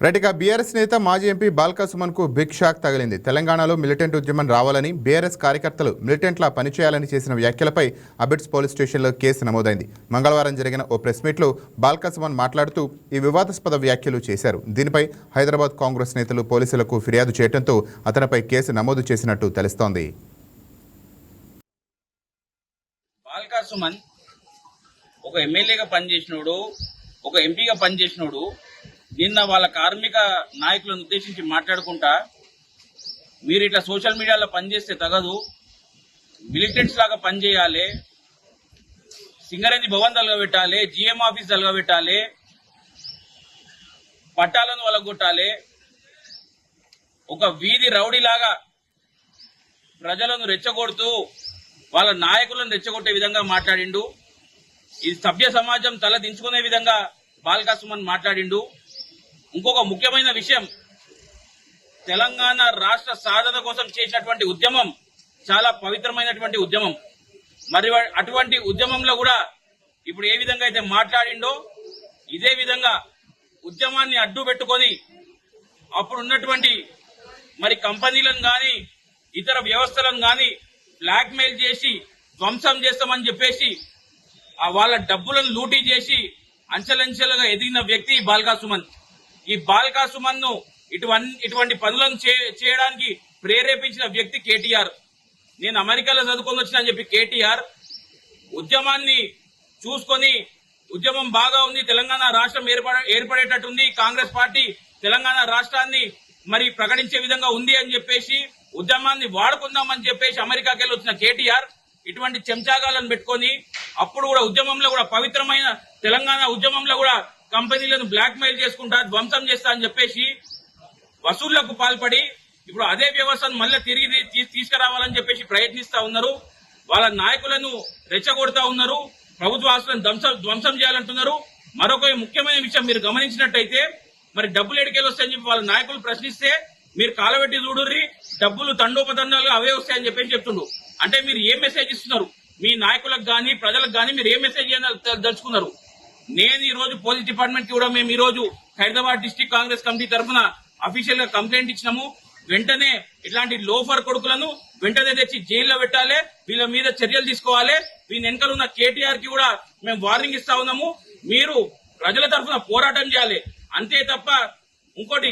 రైట్గా BRS నేత మాజీ MP Balka Suman కు బిగ్ షాక్ తగిలింది. తెలంగాణలో మిలిటెంట్ ఉద్యమం రావాలని బీఆర్ఎస్ కార్యకర్తలు మిలిటెంట్లా పనిచేయాలని చేసిన వ్యాఖ్యలపై అబిడ్స్ పోలీస్ స్టేషన్లో కేసు నమోదైంది. మంగళవారం జరిగిన ఓ ప్రెస్ మీట్లో బాల్కా సుమన్ మాట్లాడుతూ ఈ వివాదాస్పద వ్యాఖ్యలు చేశారు. దీనిపై హైదరాబాద్ కాంగ్రెస్ నేతలు పోలీసులకు ఫిర్యాదు చేయడంతో అతనిపై కేసు నమోదు చేసినట్టు తెలుస్తోంది. బాల్కా సుమన్ ఒక ఎమ్మెల్యేగా పనిచేసినోడు, ఒక ఎంపీగా పనిచేసినోడు నిన్న వాళ్ళ కార్మిక నాయకులను ఉద్దేశించి మాట్లాడుకుంటా మీరు ఇట్లా సోషల్ మీడియాలో పనిచేస్తే తగదు, మిలిటెంట్స్ లాగా పనిచేయాలి, సింగరేణి భవన్ తలగబెట్టాలి, జిఎం ఆఫీస్ తలగబెట్టాలి, పట్టాలను వలగొట్టాలి, ఒక వీధి రౌడీలాగా ప్రజలను రెచ్చగొడుతూ వాళ్ళ నాయకులను రెచ్చగొట్టే విధంగా మాట్లాడిండు. ఈ సభ్య సమాజం తల దించుకునే విధంగా బాల్కా సుమన్ మాట్లాడిండు. ఇంకొక ముఖ్యమైన విషయం, తెలంగాణ రాష్ట్ర సాధన కోసం చేసినటువంటి ఉద్యమం చాలా పవిత్రమైనటువంటి ఉద్యమం. మరి అటువంటి ఉద్యమంలో కూడా ఇప్పుడు ఏ విధంగా అయితే మాట్లాడిండో ఇదే విధంగా ఉద్యమాన్ని అడ్డు పెట్టుకొని అప్పుడు ఉన్నటువంటి మరి కంపెనీలను గాని ఇతర వ్యవస్థలను గాని బ్లాక్ మెయిల్ చేసి ధ్వంసం చేస్తామని చెప్పేసి వాళ్ళ డబ్బులను లూటీ చేసి అంచెలంచెలుగా ఎదిగిన వ్యక్తి బాల్కా సుమన్. ఈ బాల్కా సుమన్ ను ఇటువంటి పనులను చేయడానికి ప్రేరేపించిన వ్యక్తి కేటీఆర్. నేను అమెరికాలో చదువుకొని వచ్చిన అని చెప్పి కేటీఆర్ ఉద్యమాన్ని చూసుకొని ఉద్యమం బాగా ఉంది, తెలంగాణ రాష్ట్రం ఏర్పడేటట్టుంది, కాంగ్రెస్ పార్టీ తెలంగాణ రాష్ట్రాన్ని మరి ప్రకటించే విధంగా ఉంది అని చెప్పేసి ఉద్యమాన్ని వాడుకుందామని చెప్పేసి అమెరికాకి వెళ్ళి వచ్చిన కేటీఆర్ ఇటువంటి చెంచాగాలను పెట్టుకొని అప్పుడు కూడా ఉద్యమంలో కూడా పవిత్రమైన తెలంగాణ ఉద్యమంలో కూడా కంపెనీలను బ్లాక్ మెయిల్ చేసుకుంటా ధ్వంసం చేస్తా అని చెప్పేసి వసూళ్లకు పాల్పడి ఇప్పుడు అదే వ్యవస్థను మళ్ళీ తిరిగి తీసుకురావాలని చెప్పేసి ప్రయత్నిస్తా ఉన్నారు. వాళ్ళ నాయకులను రెచ్చగొడతా ఉన్నారు, ప్రభుత్వ ఆస్తులను ధ్వంసం చేయాలంటున్నారు. మరొక ముఖ్యమైన విషయం మీరు గమనించినట్టయితే మరి డబ్బులు ఎడికెళ్ళి వస్తాయని చెప్పి వాళ్ళ నాయకులు ప్రశ్నిస్తే మీరు కాలబెట్టి చూడుర్రి డబ్బులు తండోపతండాలుగా అవే వస్తాయని చెప్పేసి చెప్తుండ్రు. అంటే మీరు ఏ మెసేజ్ ఇస్తున్నారు మీ నాయకులకు గాని ప్రజలకు గాని, మీరు ఏ మెసేజ్ దలుచుకున్నారు? నేను ఈ రోజు పోలీస్ డిపార్ట్మెంట్ కి కూడా మేము ఈ రోజు హైదరాబాద్ డిస్ట్రిక్ట్ కాంగ్రెస్ కమిటీ తరఫున అఫీషియల్ గా కంప్లైంట్ ఇచ్చినాము. వెంటనే ఇట్లాంటి లోఫర్ కొడుకులను వెంటనే తెచ్చి జైల్లో పెట్టాలి, వీళ్ళ మీద చర్యలు తీసుకోవాలి. వీళ్ళ వెనకాల ఉన్న కేటీఆర్ కి కూడా మేము వార్నింగ్ ఇస్తా ఉన్నాము. మీరు ప్రజల తరఫున పోరాటం చేయాలి, అంతే తప్ప ఇంకోటి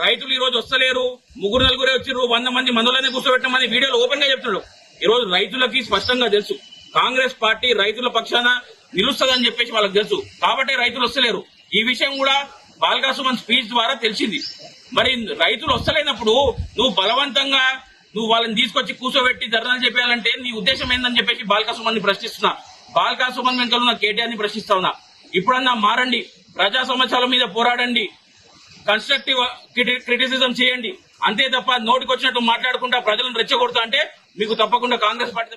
రైతులు ఈ రోజు వస్తలేరు, ముగ్గురు నలుగురే వచ్చిర్రు, 100 మంది మనోళ్ళనే కూర్చోబెట్టమని వీడియోలో ఓపెన్ గా చెప్తున్నాడు. ఈ రోజు రైతులకి స్పష్టంగా తెలుసు కాంగ్రెస్ పార్టీ రైతుల పక్షాన నిలుస్తుందని చెప్పేసి వాళ్ళకి తెలుసు, కాబట్టి రైతులు వస్తలేరు. ఈ విషయం కూడా బాల్కా సుమన్ స్పీచ్ ద్వారా తెలిసింది. మరి రైతులు వస్తలేనప్పుడు నువ్వు బలవంతంగా వాళ్ళని తీసుకొచ్చి కూర్చోబెట్టి ధర్నాలు చెప్పాలంటే నీ ఉద్దేశం ఏందని చెప్పేసి బాల్కా సుమన్ ని ప్రశ్నిస్తున్నా. బాల్కా సుమన్ వెనుక ఉన్న కేటీఆర్ ని ప్రశ్నిస్తా ఉన్నా. ఇప్పుడన్నా మారండి, ప్రజా సమస్యల మీద పోరాడండి, కన్స్ట్రక్టివ్ క్రిటిసిజం చేయండి, అంతే తప్ప నోటికి వచ్చినట్టు మాట్లాడుకుంటా ప్రజలను రెచ్చగొడతా అంటే మీకు తప్పకుండా కాంగ్రెస్ పార్టీ